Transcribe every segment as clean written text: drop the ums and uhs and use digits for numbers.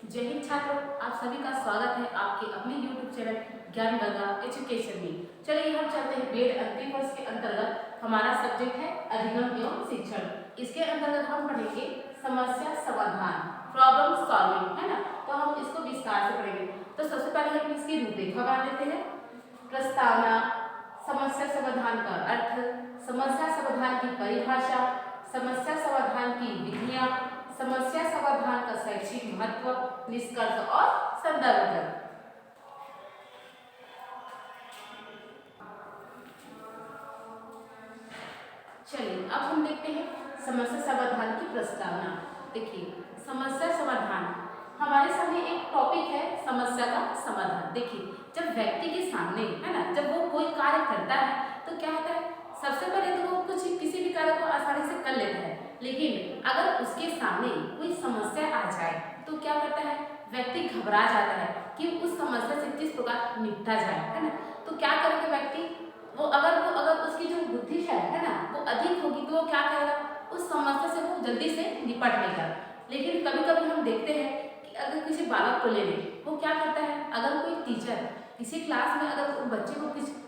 जय हिंद छात्रों, आप सभी का स्वागत है आपके अपने YouTube चैनल ज्ञान गंगा एजुकेशन में। चलिए हम चलते हैं वेद अंतिम वर्ष के अंतर्गत हमारा सब्जेक्ट है अधिगम एवं शिक्षण। इसके अंतर्गत हम पढ़ेंगे समस्या समाधान, प्रॉब्लम सॉल्विंग, है ना। तो हम इसको विस्तार से पढ़ेंगे। तो सबसे पहले हम इसकी रूपरेखा बना लेते हैं। प्रस्तावना, समस्या समाधान का अर्थ, समस्या समाधान की परिभाषा, समस्या समाधान की विधियां, समस्या समाधान का शैक्षिक महत्व, निष्कर्ष और संदर्भ। चलिए अब हम देखते हैं समस्या समाधान की प्रस्तावना। देखिए, समस्या समाधान हमारे सामने एक टॉपिक है, समस्या का समाधान। देखिए, जब व्यक्ति के सामने, है ना, जब वो कोई कार्य करता है तो क्या होता है, सबसे पहले तो वो कुछ किसी भी कार्य को आसानी से कर लेता है, लेकिन अगर उसके सामने कोई समस्या आ जाए तो क्या करता है, व्यक्ति घबरा जाता है कि उस समस्या से किस प्रकार निपटा जाए, है ना। तो क्या करेगा व्यक्ति, वो अगर उसकी जो बुद्धि है ना, वो अधिक होगी तो वो क्या करेगा, उस समस्या से वो जल्दी से निपट लेगा। लेकिन कभी कभी हम देखते हैं कि अगर किसी बालक को ले लें, वो क्या करता है, अगर कोई टीचर किसी क्लास में अगर बच्चे को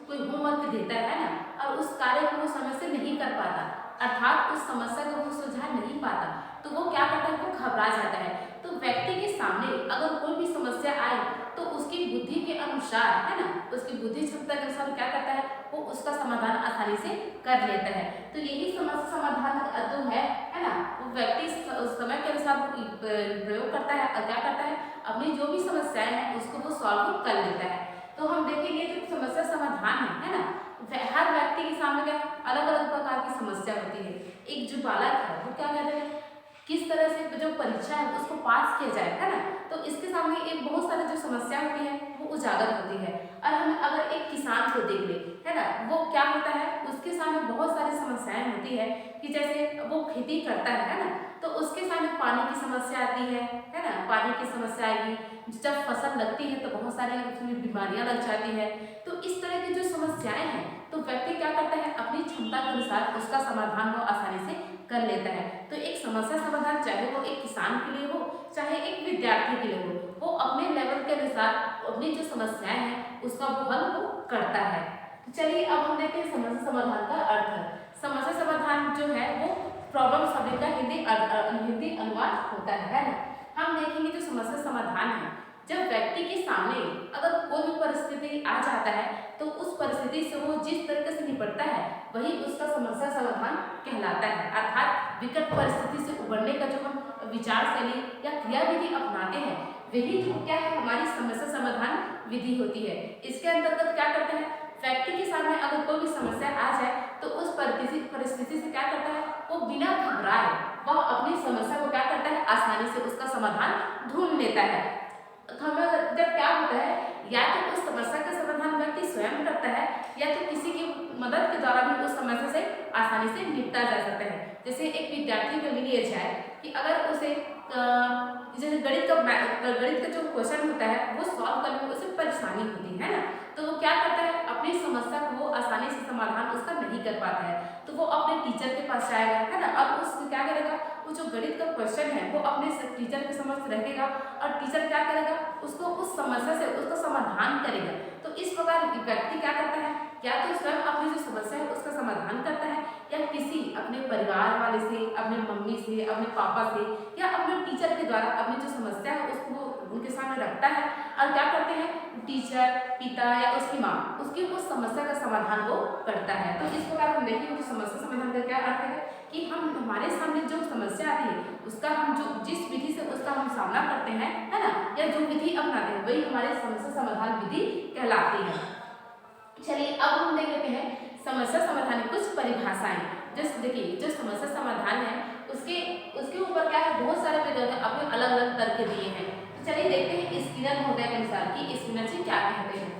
कोई होमवर्क देता है ना, और उस कार्य को वो समय से नहीं कर पाता, अर्थात उस समस्या को वो सुलझा नहीं पाता, तो वो क्या करता है, वो घबरा जाता है। तो व्यक्ति के सामने अगर कोई भी समस्या आए तो उसकी बुद्धि के अनुसार, है ना, उसकी बुद्धि क्षमता के अनुसार क्या करता है, वो उसका समाधान आसानी से कर लेता है। तो यही समस्या समाधान का अर्थ है ना। वो व्यक्ति समय के अनुसार प्रयोग करता है और क्या करता है, अपनी जो भी समस्याएं हैं उसको वो सॉल्व कर लेता है। तो हम देखेंगे जो समस्या समाधान है ना, हर व्यक्ति के सामने क्या अलग अलग प्रकार की समस्या होती है। एक जो बालक है वो क्या कहते हैं, किस तरह से जो परीक्षा है उसको पास किया जाए, है ना। तो इसके सामने एक बहुत सारी जो समस्या होती है वो उजागर होती है। और हम अगर एक किसान को देख ले, है ना, वो क्या होता है, उसके सामने बहुत सारी समस्याएं होती है कि जैसे वो खेती करता है ना, तो उसके सामने पानी की समस्या आती है ना, पानी की समस्या आएगी। जब फसल लगती है तो बहुत सारी उसमें बीमारियां लग जाती है। तो इस तरह की जो समस्याएं हैं तो व्यक्ति क्या करता है, अपनी क्षमता के अनुसार उसका समाधान वो आसानी से कर लेता है। तो एक समस्या समाधान चाहे वो एक किसान के लिए हो चाहे एक विद्यार्थी के लिए हो, वो अपने लेवल के अनुसार अपनी जो समस्याएं हैं उसका वो हल वो करता है। तो चलिए अब हम देखते हैं समस्या समाधान का अर्थ। समस्या समाधान जो है वो प्रॉब्लम शब्द का हिंदी अनुवाद होता है ना। हम देखेंगे जो समस्या समाधान है, जब व्यक्ति के सामने अगर कोई भी परिस्थिति आ जाता है तो उस परिस्थिति से वो जिस तरीके से निपटता है वही उसका समस्या समाधान कहलाता है। अर्थात विकट परिस्थिति से उबरने का जो हम विचार शैली या क्रियाविधि अपनाते हैं वही जो क्या है, हमारी समस्या समाधान विधि होती है। इसके अंतर्गत क्या करते हैं, व्यक्ति के सामने अगर कोई भी समस्या आ जाए तो उस परिस्थिति से क्या करता है, वो बिना घबराए वह अपनी समस्या को क्या करता है, आसानी से उसका समाधान ढूंढ लेता है। हमें जब क्या होता है, या तो उस समस्या का समाधान व्यक्ति स्वयं करता है या तो किसी की मदद के द्वारा भी उस समस्या से आसानी से निपटा जा सकता है। जैसे एक विद्यार्थी को ले लिया जाए कि अगर उसे जैसे गणित का जो क्वेश्चन होता है वो सॉल्व करने में उसे परेशानी होती है ना, तो वो क्या करता है, अपनी समस्या को वो आसानी से समाधान उसका नहीं कर पाता है, तो वो अपने टीचर के पास जाएगा, है ना, और उस क्या करेगा, वो जो गणित का क्वेश्चन है वो अपने टीचर के समक्ष रखेगा और टीचर क्या करेगा, उसको उस समस्या से उसका समाधान करेगा। तो इस प्रकार व्यक्ति क्या करता है, या तो स्वयं अपनी जो समस्या है उसका समाधान करता है या किसी अपने परिवार वाले से, अपने मम्मी से, अपने पापा से या अपने टीचर के द्वारा अपनी जो समस्या है उसको वो उनके सामने रखता है और क्या करते हैं, टीचर, पिता या उसकी माँ उसकी उस समस्या का समाधान वो करता है। तो इस प्रकार हम देखेंगे समस्या समाधान का क्या अर्थ है कि हम हमारे सामने जो समस्या आती है उसका हम जो जिस विधि से उसका हम सामना करते हैं, है ना, या जो विधि अपनाते हैं वही हमारे समस्या समाधान विधि कहलाती है। चलिए अब हम देख लेते हैं समस्या समाधान की कुछ परिभाषाएं। जैसे देखिए, जो समस्या समाधान है उसके ऊपर क्या है, बहुत सारे विद्यार्थी अपने अलग अलग तर्क दिए हैं। तो चलिए देखते हैं स्किनर महोदय के अनुसार कि स्किनर जी क्या कहते हैं।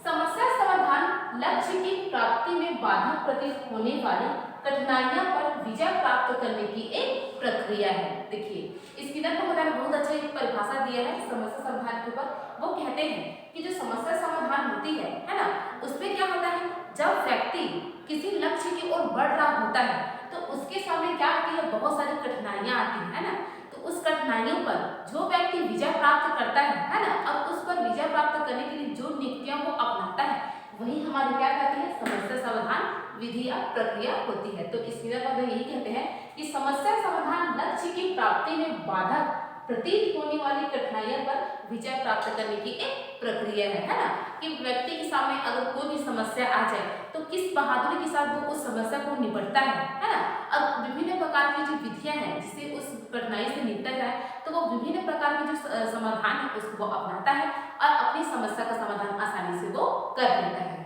समस्या समाधान लक्ष्य की प्राप्ति में बाधक प्रतीत होने वाली कठिनाइयां पर विजय प्राप्त करने की एक प्रक्रिया है। देखिए, स्किनर महोदय ने बहुत अच्छा एक परिभाषा दिया है समस्या समाधान के ऊपर। वो कहते हैं कि जो समस्या समाधान होती है ना, उसमें क्या होता है, जब व्यक्ति किसी लक्ष्य की ओर बढ़ रहा होता है तो उसके सामने क्या आती है, बहुत सारी कठिनाइयां आती है ना। तो उस कठिनाइयों पर जो व्यक्ति विजय प्राप्त करता है ना, और उस पर विजय प्राप्त करने के लिए जो युक्तियों को अपनाता है वही हमारी क्या कहती है, समस्या समाधान विधि या प्रक्रिया होती है। तो इस क्रिया का यही कहते हैं कि समस्या समाधान लक्ष्य की प्राप्ति में बाधक प्रतीत होने वाली कठिनाइयों पर विजय प्राप्त करने की एक प्रक्रिया है ना। कि व्यक्ति के सामने अगर कोई भी समस्या आ जाए तो किस बहादुरी के साथ वो उस समस्या को निपटता है ना। और विभिन्न प्रकार की जो विधियां हैं जिससे उस कठिनाई से निपटा जाए, तो वो विभिन्न प्रकार के जो समाधान है उसको वो अपनाता है और अपनी समस्या का समाधान आसानी से वो कर लेता है।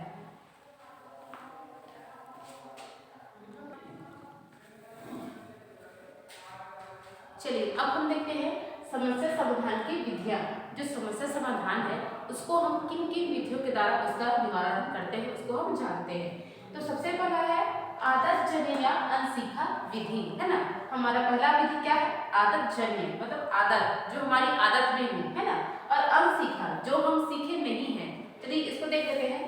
चलिए अब हम देखते हैं समस्या समाधान की विधियां। जो समस्या समाधान है उसको हम किन किन विधियों के द्वारा उसका निवारण करते हैं उसको हम जानते हैं। तो सबसे पहला है आदत जन्य या अनसीखा विधि, है ना। हमारा पहला विधि क्या है, आदत जन्य, मतलब आदत जो हमारी आदत में हुई है ना, और अनसीखा जो हम सीखे नहीं है। चलिए इसको देख लेते हैं।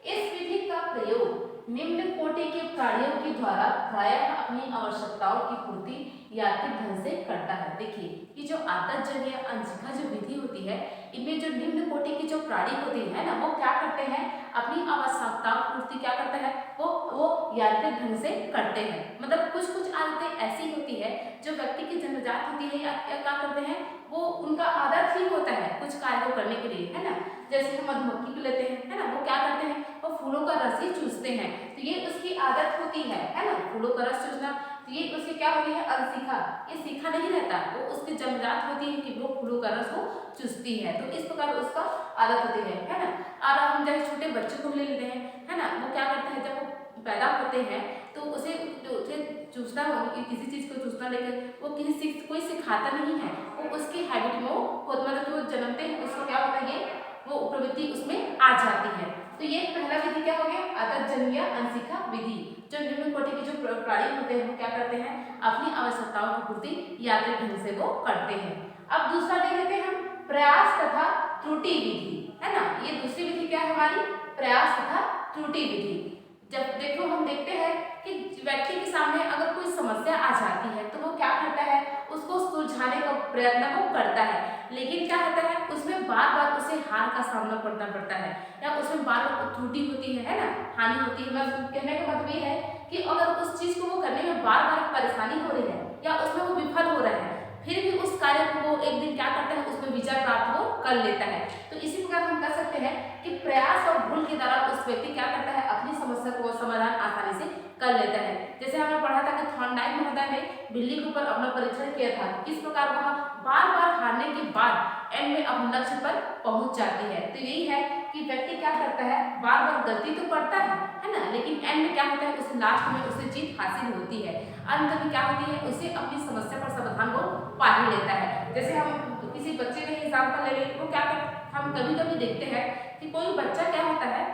इस विधि का प्रयोग निम्न कोटि के प्राणियों के द्वारा प्रायः अपनी आवश्यकताओं की पूर्ति यांत्रिक ढंग से करता है। देखिए कि जो आदत जन्य अनसीखा जो विधि होती है, इनमें जो निम्न कोटि की जो प्राणी होती है ना, वो क्या करते हैं, अपनी आवश्यकताओं की पूर्ति क्या करता है, वो यांत्रिक ढंग से करते हैं। मतलब कुछ कुछ आदतें ऐसी होती है जो व्यक्ति की जन्मजात होती है या क्या करते हैं, वो उनका आदत ही होता है कुछ कार्य को करने के लिए, है ना। जैसे हम मधुमक्खी को लेते हैं, है ना, वो क्या करते हैं, वो फूलों का रस ही चूसते हैं, तो ये उसकी आदत होती है ना, फूलों का रस चूसना। तो ये उसकी क्या होती है, अनसीखा, ये सीखा नहीं रहता, वो उसकी जन्मजात होती है कि वो फूलों का रस वो चूसती है। तो इस प्रकार उसका आदत होती है ना। और हम जैसे छोटे बच्चों को ले लेते हैं, है ना, वो क्या करते हैं, जब वो पैदा होते हैं तो उसे चूसना, किसी चीज को चूसना लेकर वो कोई सिखाता नहीं है, वो उसकी हैबिट में वो मतलब जो जन्मते हैं उसको क्या होता है, वो प्रवृत्ति उसमें आ जाती है। तो ये पहला विधि क्या हो गया, आदत जन्य अनसीखा विधि। जो निम्न कोटि के जो प्राणी होते हैं वो क्या करते हैं, अपनी आवश्यकताओं की पूर्ति यांत्रिक ढंग से वो करते हैं। अब दूसरा देख लेते हैं हम, प्रयास तथा त्रुटि विधि, है ना। ये दूसरी विधि क्या है हमारी, प्रयास तथा त्रुटि विधि। जब देखो हम देखते हैं कि व्यक्ति के सामने अगर कोई समस्या आ जाती है तो वो क्या करता है, उसको सुलझाने का प्रयत्न वो करता है, लेकिन क्या होता है उसमें बार बार उसे हार का सामना करना पड़ता है, या उसमें बार बार त्रुटि होती है ना, हानि होती है। मतलब कहने का मतलब ये है कि अगर उस चीज को वो करने में बार बार परेशानी हो रही है या उसमें वो विफल हो रहा है, फिर भी उस कार्य को वो एक दिन क्या करता है, उसमें विजय प्राप्त वो कर लेता है। तो इसी प्रकार हम कह सकते हैं कि प्रयास और भूल के द्वारा उस व्यक्ति क्या करता है, अपनी समस्या को समाधान आसानी से कर लेता है। जैसे हमने पढ़ा था कि थॉर्नडाइक महोदय ने बिल्ली के ऊपर अपना परीक्षण किया था, किस प्रकार वह बार बार हारने के बाद एंड में अपने लक्ष्य पर पहुंच जाती है। तो यही है कि व्यक्ति क्या करता है, बार बार गलती तो करता है ना, लेकिन एंड में क्या होता है, उसे लास्ट में उसे जीत हासिल होती है। अंत में क्या होती है, उसे अपनी समस्या पर समाधान को पा ही लेता है। जैसे हम किसी बच्चे का एग्जाम्पल ले लें, वो क्या करते, हम कभी कभी देखते हैं कि कोई बच्चा क्या होता है,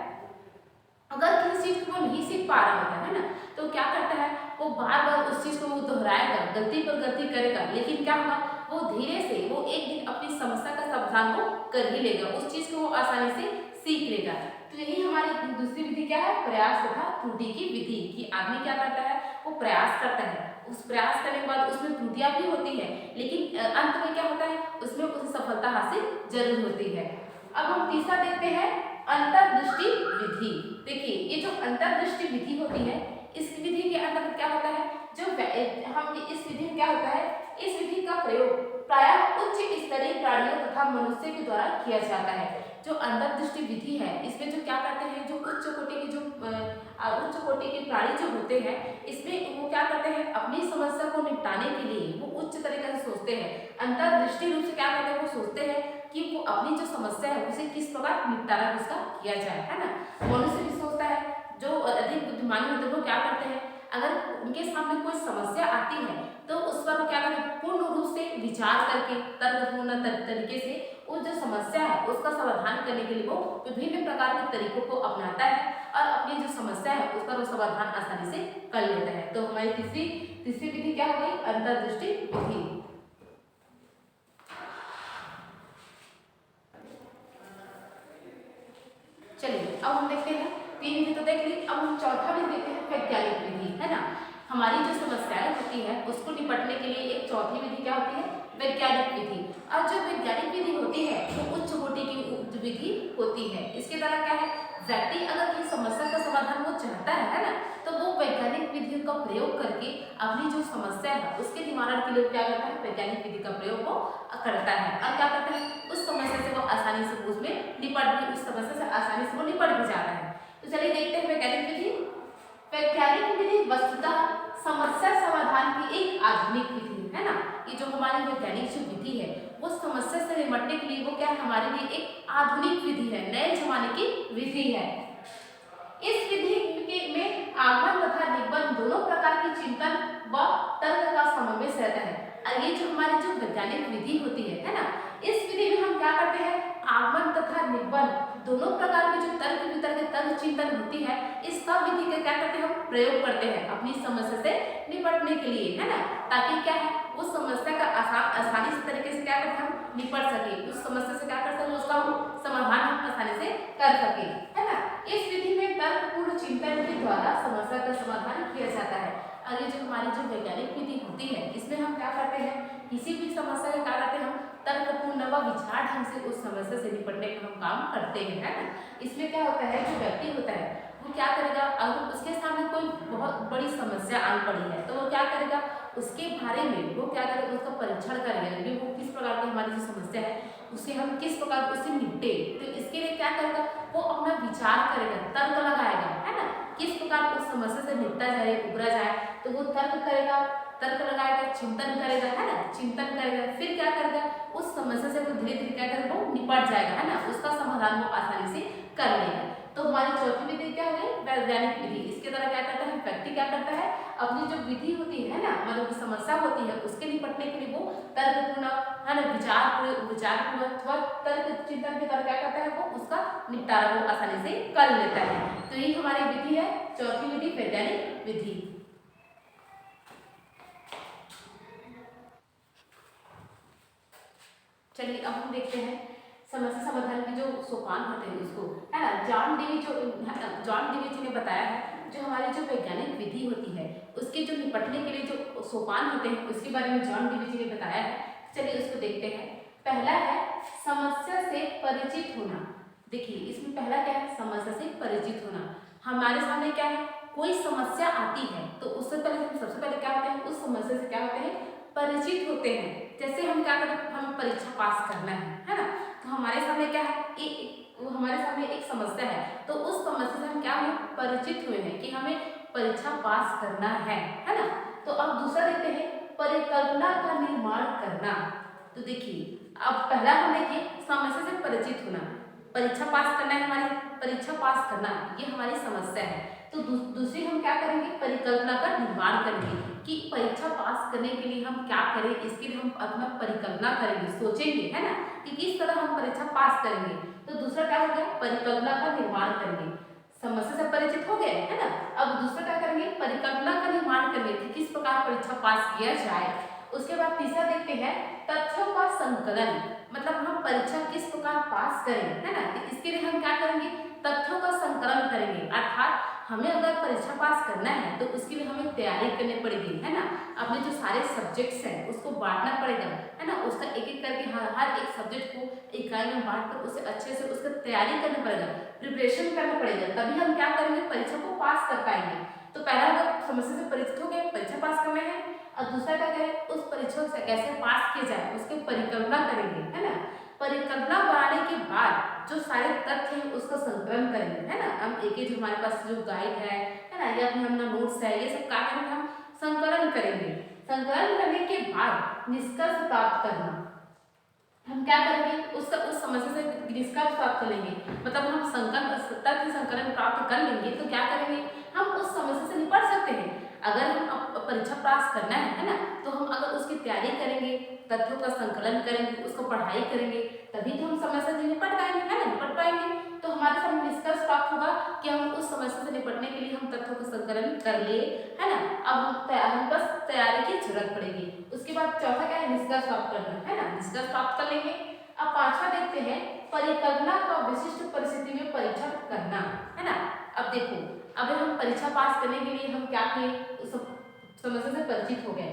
अगर किसी चीज को वो नहीं सीख पा रहा होता है ना, तो क्या करता है, वो बार बार उस चीज को वो दोहराएगा, गलती पर गलती करेगा, लेकिन क्या होगा, वो धीरे से वो एक दिन अपनी समस्या का समाधान वो कर ही लेगा, उस चीज को वो आसानी से सीख लेगा। तो यही हमारी दूसरी विधि क्या है, प्रयास तथा त्रुटि की विधि। कि आदमी क्या करता है, वो प्रयास करता है, उस प्रयास करने के बाद उसमें त्रुटियां भी होती है, लेकिन अंत में क्या होता है, उसमें उसे सफलता हासिल जरूर होती है। अब हम तीसरा देखते हैं, अंतर्दृष्टि विधि। देखिए ये जो अंतर्दृष्टि विधि होती है, इस विधि के अंतर्गत क्या होता है, जो हम इस विधि में क्या होता है, इस विधि का प्रयोग प्रायः उच्च स्तरीय प्राणियों तथा मनुष्य के द्वारा किया जाता है। जो अंतर्दृष्टि विधि है, इसमें जो क्या करते हैं, जो उच्च कोटि के प्राणी जो होते हैं, इसमें वो क्या करते हैं, अपनी समस्या को निपटाने के लिए वो उच्च तरीके से सोचते हैं। अंतर्दृष्टि रूप से क्या करते हैं, वो सोचते हैं कि वो अपनी जो समस्या है उसे किस प्रकार निपटारा उसका किया जाए, है ना। मनुष्य भी सोचता है, जो अधिक बुद्धिमानी होते हैं वो क्या करते हैं, अगर उनके सामने कोई समस्या आती है तो उस पर वो क्या करते हैं, पूर्ण रूप से विचार करके तर्कपूर्ण तरीके से वो जो समस्या है उसका समाधान करने के लिए वो विभिन्न प्रकार के तरीकों को अपनाता है और अपनी जो समस्या है उस पर वो समाधान आसानी से कर लेता है। तो हमारी तीसरी विधि क्या हो गई, अंतर्दृष्टि विधि। चलिए अब हम देखते हैं, तीन विधि तो देख ली, अब हम चौथा विधि देखते हैं, वैज्ञानिक विधि, है ना। हमारी जो समस्याएं होती है उसको निपटने के लिए एक चौथी विधि क्या होती है, वैज्ञानिक वैज्ञानिक विधि। और जो वैज्ञानिक विधि होती है वो उच्च कोटि की विधि होती है। इसके द्वारा क्या है, व्यक्ति अगर किसी समस्या का समाधान वो चाहता है ना, तो वो वैज्ञानिक विधियों का प्रयोग करके अपनी जो समस्या है उसके निवारण के लिए क्या करता है, वैज्ञानिक विधि का प्रयोग वो करता है। और क्या करता है, उस समस्या से वो आसानी से उसमें उस समस्या से आसानी से वो निपट भी जाता है। तो चलिए देखते हैं वैज्ञानिक विधि। वैज्ञानिक विधि वस्तुतः समस्या समाधान की एक आधुनिक विधि है ना। ये जो हमारी वैज्ञानिक जो विधि है वो समस्या से निपटने के लिए वो क्या है, हमारे लिए एक आधुनिक विधि है, नए जमाने की विधि है। इस विधि में आगमन तथा निगमन दोनों प्रकार की चिंतन व तर्क का समावेश रहता है। और ये जो हमारी जो वैज्ञानिक विधि होती है ना, इस विधि में हम क्या करते हैं, आगमन तथा निगमन दोनों प्रकार की जो तर्क वितर्क तर्क चिंतन होती है, इस सब विधि का क्या करते हैं, हम प्रयोग करते हैं अपनी समस्या से निपटने के लिए, है ना। ताकि क्या है, उस समस्या का आसानी से तरीके से क्या करते हैं, हम निपट सके, उस समस्या से क्या कर सके, उसका हम समाधान हम आसानी से कर सके, है ना। इस विधि में तर्कपूर्ण चिंतन के द्वारा समस्या का समाधान किया जाता है। और ये जो हमारी जो वैज्ञानिक विधि होती है, इसमें हम क्या करते हैं, किसी भी समस्या का क्या करते हैं, हम तर्कपूर्ण व विचार ढंग से उस समस्या से निपटने का हम काम करते हैं, है ना। इसमें क्या होता है, जो व्यक्ति होता है वो क्या करेगा, अगर उसके सामने कोई बहुत बड़ी समस्या आ पड़ी है तो वो क्या करेगा, उसके बारे में वो क्या करेगा, उसका परीक्षण करेगा कि वो किस प्रकार की हमारी जो समस्या है उसे हम किस प्रकार उससे निपटे। तो इसके लिए क्या करेगा, वो अपना विचार करेगा, तर्क लगाएगा, है ना, किस प्रकार उस समस्या से निपटा जाए, उबरा जाए। तो वो तर्क करेगा, तर्क लगाएगा, चिंतन करेगा, है ना, चिंतन करेगा, फिर क्या करेगा, उस समस्या से वो धीरे धीरे क्या करेगा, वो निपट जाएगा, है ना, उसका समाधान वो आसानी से कर लेगा। तो हमारी चौथी विधि क्या है, वैज्ञानिक विधि। इसके द्वारा क्या करता है, व्यक्ति क्या करता है, अपनी जो विधि होती है ना, मतलब समस्या होती है उसके निपटने के लिए वो तर्कपूर्ण, है ना, विचारपूर्वक तर्क चिंतन के द्वारा क्या करता है, वो उसका निपटारा वो आसानी से कर लेता है। तो ये हमारी विधि है, चौथी विधि वैज्ञानिक विधि। चलिए अब हम देखते हैं समस्या समाधान के जो सोपान होते हैं उसको, है ना। जॉन डीवी जी ने बताया है, जो हमारी जो वैज्ञानिक विधि होती है उसके जो निपटने के लिए जो सोपान होते हैं उसके बारे में जॉन डीवी जी ने बताया है। चलिए उसको देखते हैं। पहला है समस्या से परिचित होना। देखिए इसमें पहला क्या है, समस्या से परिचित होना। हमारे सामने क्या है, कोई समस्या आती है तो उससे पहले हम सबसे पहले क्या होते हैं, उस समस्या से क्या होते हैं, परिचित होते हैं। जैसे हम क्या करें, हमें परीक्षा पास करना है ना, तो हमारे सामने क्या है, हमारे सामने एक समस्या है, तो उस समस्या से हम क्या हुए, परिचित हुए हैं कि हमें परीक्षा पास करना है ना। तो अब दूसरा देखते हैं, परिकल्पना का निर्माण करना। तो देखिए अब पहला हम देखिए समस्या से परिचित होना, परीक्षा पास करना है, हमारी परीक्षा पास करना ये हमारी समस्या है। तो दूसरी हम क्या करेंगे, परिकल्पना का निर्माण करेंगे कि परीक्षा पास करने के लिए हम क्या करें, इसके लिए हम अपना परिकल्पना करेंगे, सोचेंगे, है ना, कि किस तरह हम परीक्षा पास करेंगे। तो दूसरा क्या हो गया, परिकल्पना का निर्माण करेंगे। समस्या से परिचित हो गए, है ना। अब दूसरा क्या करेंगे, परिकल्पना का निर्माण करेंगे कि किस प्रकार परीक्षा पास किया जाए। उसके बाद तीसरा देखते हैं, तथ्यों का संकलन, मतलब हम परीक्षा किस प्रकार पास करें, है ना। तो इसके लिए हम क्या करेंगे, तथ्यों का संकलन करेंगे। अर्थात हमें अगर परीक्षा पास करना है तो उसके लिए हमें तैयारी करनी पड़ेगी, है ना। अपने जो सारे सब्जेक्ट्स हैं उसको बांटना पड़ेगा, है ना, उसका एक एक करके हर एक सब्जेक्ट को इकाई में बांटकर उसे अच्छे से उसका तैयारी करना पड़ेगा, प्रिपरेशन करना पड़ेगा, तभी हम क्या करेंगे, परीक्षा को पास कर पाएंगे। तो पहला अगर समस्या से परिचित हो गए, परीक्षा पास करना है, और दूसरा क्या करें, उस परीक्षा से कैसे पास किया जाए उसकी परिकल्पना करेंगे, है ना। परिकल्पना बनाने के बाद जो सारे तथ्य हैं उसका संकलन करेंगे, है ना। हम एक जो हमारे पास जो गाइड है ना, या फिर हमारा नोट्स है, ये सब कार्य में हम संकलन करेंगे। संकलन करने के बाद निष्कर्ष प्राप्त करना, हम क्या करेंगे, उसका उस समस्या से निष्कर्ष प्राप्त करेंगे, मतलब हम तथ्य संकलन प्राप्त कर लेंगे तो क्या करेंगे, हम उस समस्या से निपट सकते हैं। अगर हम परीक्षा पास करना है ना, तो हम अगर उसकी तैयारी करेंगे, तथ्यों का संकलन करेंगे, उसको पढ़ाई करेंगे, तभी तो हम समस्या से निपट पाएंगे, है ना, निपट पाएंगे। तो हमारे सामने निष्कर्ष प्राप्त होगा कि हम उस समस्या से निपटने के लिए हम तथ्यों का संकलन कर लिए, है ना। अब हम बस तैयारी की जरूरत पड़ेगी। उसके बाद चौथा क्या है, निष्कर्ष प्राप्त करना, है ना, निष्कर्ष प्राप्त कर लेंगे। अब पांचवा देखते हैं, परिकल्पना का विशिष्ट परिस्थिति में परीक्षण करना, है ना। अब देखो, अब हम परीक्षा पास करने के लिए हम क्या किए, समस्या से परिचित हो गए,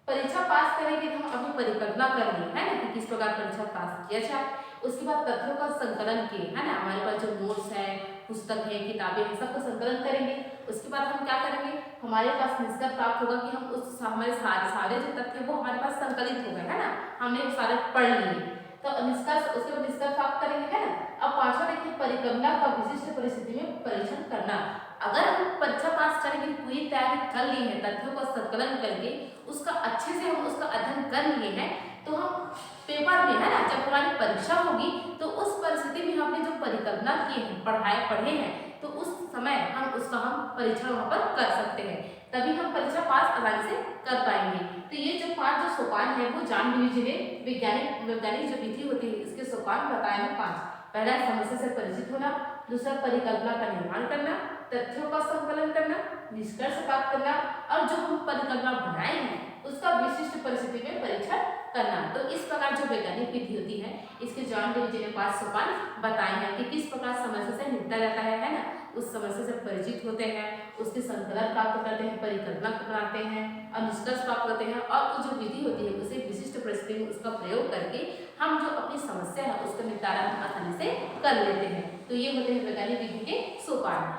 परीक्षा पास करेंगे तो हम अपनी परिकल्पना कर लें, है ना, कि किस प्रकार परीक्षा पास किया जाए। उसके बाद तथ्यों का संकलन किए, है ना, हमारे पास जो नोट्स है, पुस्तक है, किताबें हैं, सबको संकलन करेंगे। उसके बाद हम क्या करेंगे, हमारे पास निष्कर्ष प्राप्त होगा कि हम उस हमारे सारे जो तथ्य वो हमारे पास संकलित हो गए, है ना, हमने सारे पढ़ लिए। तो निष्कर्ष, उसके बाद निष्कर्ष प्राप्त करेंगे, है ना। अब पांचवा देखिए, परिकल्पना का विशिष्ट परिस्थिति में परीक्षण करना। अगर हम परीक्षा पास करेंगे, पूरी तैयारी कर ली है, तथ्यों का संकलन करके उसका अच्छे से हम उसका अध्ययन कर लिए हैं, तो हम पेपर में, है ना, जब हमारी परीक्षा होगी तो उस परिस्थिति में हमने जो परिकल्पना की है, पढ़े हैं, तो उस समय हम उसका परीक्षण वहां पर कर सकते हैं, तभी हम परीक्षा पास आसानी से कर पाएंगे। तो ये जो 5 जो सोपान है वो जान लीजिए, वैज्ञानिक जो विधि होती है इसके सोपान बताए हैं 5। पहला समस्या से परिचित होना, दूसरा परिकल्पना का निर्माण करना, तथ्यों का संकलन करना, निष्कर्ष प्राप्त करना, और जो हम परिकल्पना बनाए हैं उसका विशिष्ट परिस्थिति में परीक्षण करना। तो इस प्रकार जो वैज्ञानिक विधि होती है इसके जॉन डेवी ने 5 सोपान बताए हैं कि किस प्रकार समस्या से निपटा जाता है ना, उस समस्या से परिचित होते हैं, उसके संकलन प्राप्त करते हैं, परिकल्पना बनाते हैं और निष्कर्ष प्राप्त करते हैं, और जो विधि होती है उसे विशिष्ट परिस्थिति में उसका प्रयोग करके हम जो अपनी समस्या है उसका निपटारा हम आसानी से कर लेते हैं। तो ये होते हैं वैज्ञानिक विधि के सोपान।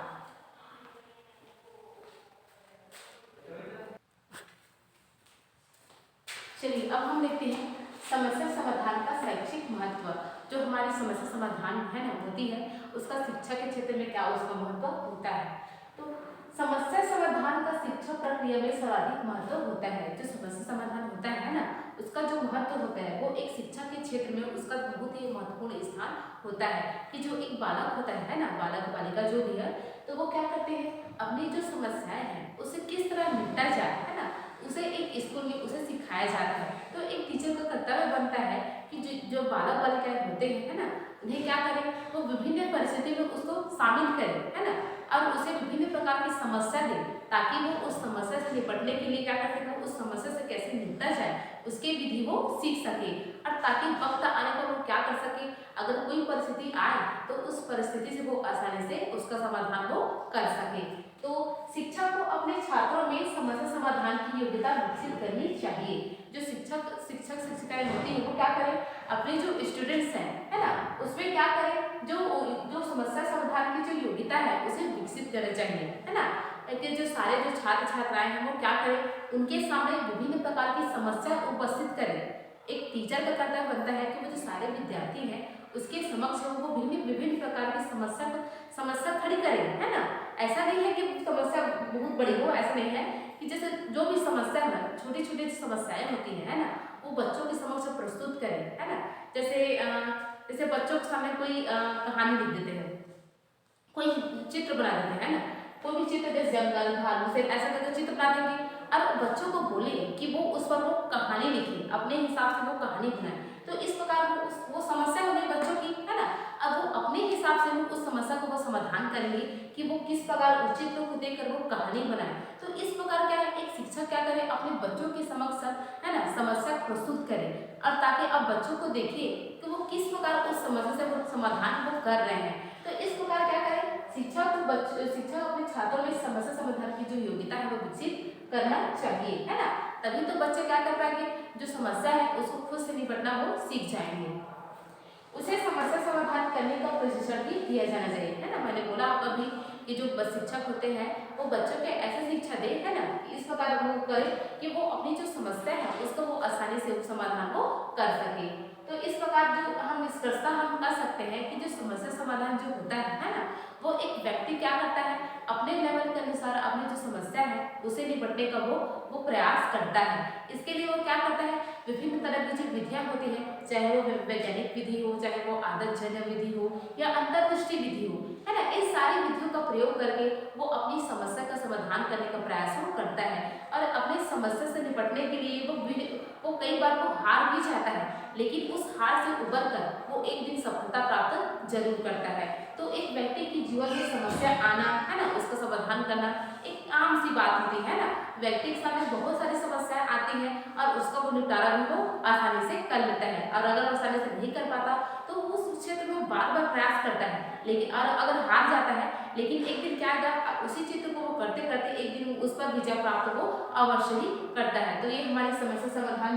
चलिए अब हम देखते हैं समस्या समाधान का शैक्षिक महत्व। जो हमारी समस्या समाधान है ना होती है उसका शिक्षा के क्षेत्र में क्या उसका महत्व होता है। तो समस्या समाधान का शिक्षा प्रक्रिया में सर्वाधिक महत्व होता है। जो समस्या समाधान होता है ना उसका जो महत्व होता है वो एक शिक्षा के क्षेत्र में उसका बहुत ही महत्वपूर्ण स्थान होता है। कि जो एक बालक होता है ना, बालक बालिका जो भी है, तो वो क्या करते हैं, अपनी जो समस्याएं हैं उसे किस तरह निपटा जाए, है ना, उसे एक स्कूल में उसे सिखाया जाता है। तो एक टीचर का कर्तव्य बनता है कि जो बालक बालिकाएं होते हैं, है ना, उन्हें क्या करें, वो विभिन्न परिस्थिति में उसको शामिल करें, है ना, और उसे विभिन्न प्रकार की समस्या दें ताकि वो उस समस्या से निपटने के लिए क्या कर सके, उस समस्या से कैसे निपटा जाए उसके विधि वो सीख सके, और ताकि वक्त आने पर वो क्या कर सके, अगर कोई परिस्थिति आए तो उस परिस्थिति से वो आसानी से उसका समाधान वो कर सके। तो शिक्षक को अपने छात्रों में समस्या समाधान की योग्यता विकसित करनी चाहिए। जो शिक्षक शिक्षिकाएं होती है वो क्या करें, अपने जो स्टूडेंट्स हैं, है ना, उसमें क्या करें, जो समस्या समाधान की जो योग्यता है उसे विकसित करना चाहिए, है ना, कि जो सारे जो छात्र छात्राएं हैं वो क्या करें, उनके सामने विभिन्न प्रकार की समस्या उपस्थित करें। एक टीचर का कर्तव्य बनता है कि वो जो सारे विद्यार्थी हैं उसके समक्ष वो विभिन्न प्रकार की समस्या खड़ी करें, है ना। ऐसा नहीं है कि समस्या बहुत बड़ी हो, ऐसा नहीं है कि जैसे जो भी समस्या है, छोटी छोटी समस्याएं होती है ना, वो बच्चों के समक्ष प्रस्तुत करें, है ना। जैसे बच्चों के सामने कोई कहानी लिख देते हैं, कोई चित्र बना देते हैं ना, कोई भी चित्र जैसे जंगल भालू से ऐसा करके चित्र बना देंगे, और बच्चों को बोले कि वो उस पर वो कहानी लिखे, अपने हिसाब से वो कहानी बनाए। तो इस प्रकार वो समस्या हो गई बच्चों की, है ना। अब वो अपने हिसाब से वो उस समस्या को वो समाधान करेंगे कि वो किस प्रकार उस चित्र को देखकर वो कहानी बनाए। तो इस प्रकार क्या है, एक शिक्षक क्या करे, अपने बच्चों के समक्ष, है ना, समस्या प्रस्तुत करे, और ताकि अब बच्चों को देखिए कि वो किस प्रकार उस समस्या से वो समाधान वो कर रहे हैं। तो इस प्रकार क्या करें, शिक्षक अपने छात्रों में समस्या समाधान की जो योग्यता है वो विकसित करना चाहिए, है ना। तभी तो बच्चे क्या कर पाएंगे, जो समस्या है उसको खुद से निपटना वो सीख जाएंगे। उसे समस्या समाधान करने का प्रशिक्षण भी दिया जाना चाहिए, है ना। मैंने बोला आपको अभी कि जो शिक्षक होते हैं वो बच्चों को ऐसे शिक्षा दे, है ना, इस प्रकार वो करे कि वो अपनी जो समस्या है उसको वो आसानी से समाधान को कर सके। तो इस प्रकार जो हम निष्कर्षता हम कर सकते हैं कि जो समस्या समाधान जो होता है ना, वो एक व्यक्ति क्या करता है, अपने लेवल के अनुसार अपनी जो समस्या है उसे निपटने का वो प्रयास करता है। इसके लिए वो क्या करता है, विभिन्न तरह की जो विधियां होती है, चाहे वो वैज्ञानिक विधि हो, चाहे वो आदतजन्य विधि हो या अंतर्दृष्टि विधि हो, है ना, इन सारी विधियों का प्रयोग करके वो अपनी समस्या का समाधान करने का प्रयास वो करता है, और अपनी समस्या से निपटने के लिए वो कई बार वो हार भी जाता है, लेकिन उस हार से उबर कर वो एक दिन सफलता प्राप्त जरूर करता है। तो एक व्यक्ति की जीवन में समस्या आना, है ना, उसका समाधान करना एक आम सी बात होती है ना। व्यक्ति के सामने बहुत सारी समस्याएं आती हैं और उसका वो निपटारा भी वो आसानी से कर लेता है, और अगर आसानी से नहीं कर पाता तो उस क्षेत्र में बार बार प्रयास करता है, लेकिन और अगर हार जाता है लेकिन एक दिन क्या है, उसी चित्र को वो करते करते एक दिन उस पर विजय प्राप्त वो अवश्य ही करता है। तो ये हमारी समस्या समाधान